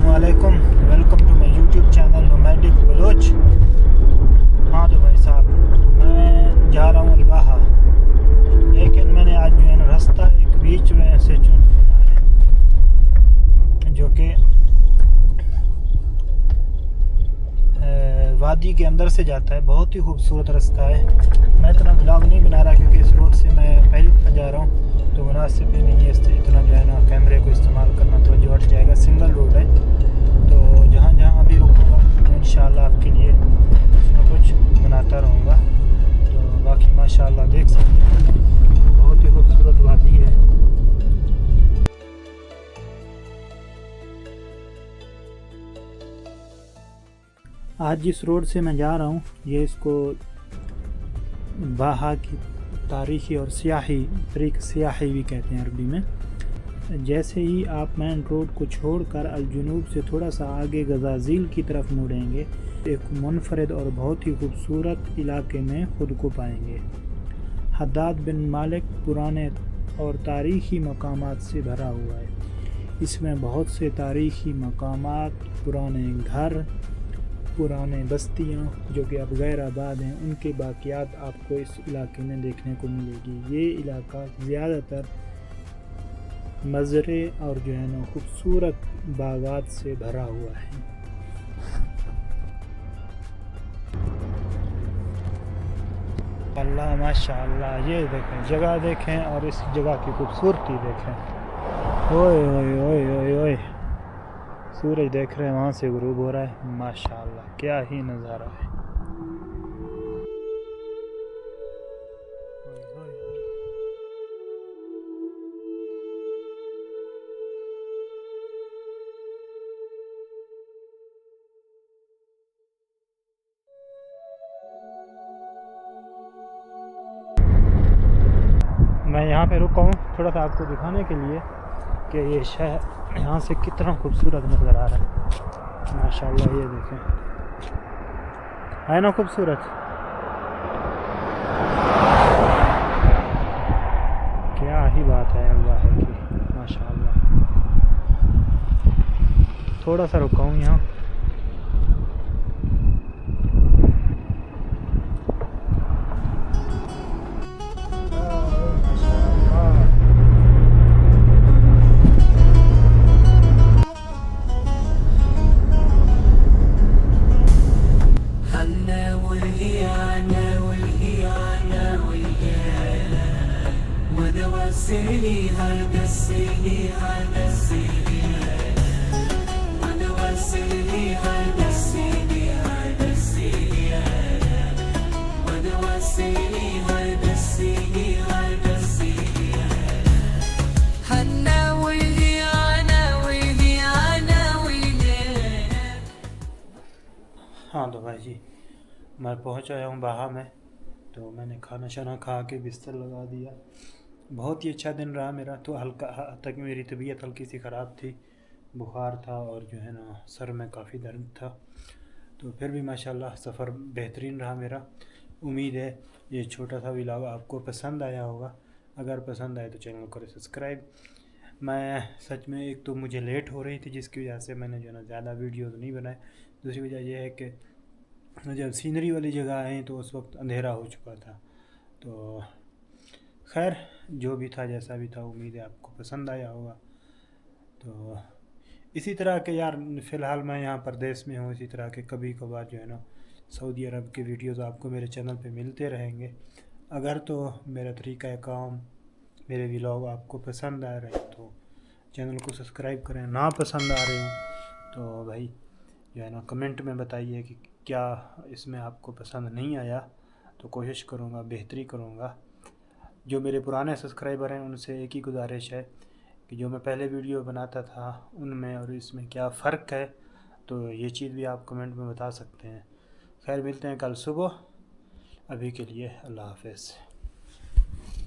अस्सलामुअलैकुम, welcome to my YouTube channel nomadic Baloch. हाँ तो भाई साहब, मैं जा रहा हूँ अलवाहा, लेकिन मैंने आज जो है ना रास्ता एक बीच में से चुना है जो कि वादी के अंदर से जाता है। बहुत ही खूबसूरत रास्ता है। मैं इतना व्लॉग नहीं बना रहा क्योंकि इस रोड से मैं पहली दफ़ा जा रहा हूँ, तो मुनासिब भी नहीं है इतना जो है ना कैमरे को इस्तेमाल करना, तो जो हट जाएगा। सिंगल रोड है, तो जहाँ जहाँ अभी रुकूँगा तो इंशाल्लाह आपके लिए कुछ ना कुछ बनाता रहूँगा। तो बाकी माशाल्लाह देख सकते हैं, बहुत ही खूबसूरत वादी है। आज जिस रोड से मैं जा रहा हूँ, ये इसको बाहा की तारीख़ी और सियाही तरीक़ सियाही भी कहते हैं अरबी में। जैसे ही आप मेन रोड को छोड़कर अलजुनूब से थोड़ा सा आगे गज़ाज़ील की तरफ मुड़ेंगे, एक मुनफरद और बहुत ही खूबसूरत इलाके में ख़ुद को पाएंगे। हद्दाद बिन मालिक पुराने और तारीख़ी मकामात से भरा हुआ है। इसमें बहुत से तारीख़ी मकामात, पुराने घर, पुराने बस्तियाँ जो कि अब गैर आबाद हैं, उनके बाक़ियात आपको इस इलाके में देखने को मिलेगी। ये इलाका ज़्यादातर मज़रे और जो है ना खूबसूरत बागात से भरा हुआ है। अल्लाह माशाअल्लाह, ये देखें, जगह देखें और इस जगह की खूबसूरती देखें। ओए ओए ओए ओए ओए, सूरज देख रहे हैं, वहाँ से गुरूब हो रहा है। माशाअल्लाह, क्या ही नज़ारा है। मैं यहाँ पे रुका हूँ थोड़ा सा आपको दिखाने के लिए कि ये शहर यहाँ से कितना खूबसूरत नज़र आ रहा है। माशाअल्लाह, ये देखें, है ना खूबसूरत। क्या ही बात है अल्लाह की, माशाअल्लाह। थोड़ा सा रुका हूँ यहाँ। हाँ तो भाई जी, मैं पहुँच आया हूँ बाहा में। तो मैंने खाना शाना खा के बिस्तर लगा दिया। बहुत ही अच्छा दिन रहा मेरा। तो हल्का तक मेरी तबीयत हल्की सी ख़राब थी, बुखार था और जो है ना सर में काफ़ी दर्द था। तो फिर भी माशाल्लाह सफ़र बेहतरीन रहा मेरा। उम्मीद है ये छोटा सा व्लॉग आपको पसंद आया होगा। अगर पसंद आए तो चैनल को सब्सक्राइब। मैं सच में, एक तो मुझे लेट हो रही थी जिसकी वजह से मैंने जो है ना ज़्यादा वीडियोज़ नहीं बनाए। दूसरी वजह यह है कि जब सीनरी वाली जगह आए तो उस वक्त अंधेरा हो चुका था। तो खैर, जो भी था जैसा भी था, उम्मीद है आपको पसंद आया होगा। तो इसी तरह के यार, फ़िलहाल मैं यहाँ परदेश में हूँ, इसी तरह के कभी कभार जो है ना सऊदी अरब के वीडियोज़ आपको मेरे चैनल पे मिलते रहेंगे। अगर तो मेरा तरीक़ा काम, मेरे व्लॉग आपको पसंद आ रहे हैं तो चैनल को सब्सक्राइब करें। ना पसंद आ रहे हो तो भाई जो है ना कमेंट में बताइए कि क्या इसमें आपको पसंद नहीं आया, तो कोशिश करूँगा, बेहतरी करूँगा। जो मेरे पुराने सब्सक्राइबर हैं उनसे एक ही गुजारिश है कि जो मैं पहले वीडियो बनाता था उनमें और इसमें क्या फ़र्क है, तो ये चीज़ भी आप कमेंट में बता सकते हैं। खैर, मिलते हैं कल सुबह। अभी के लिए अल्लाह हाफ़िज़।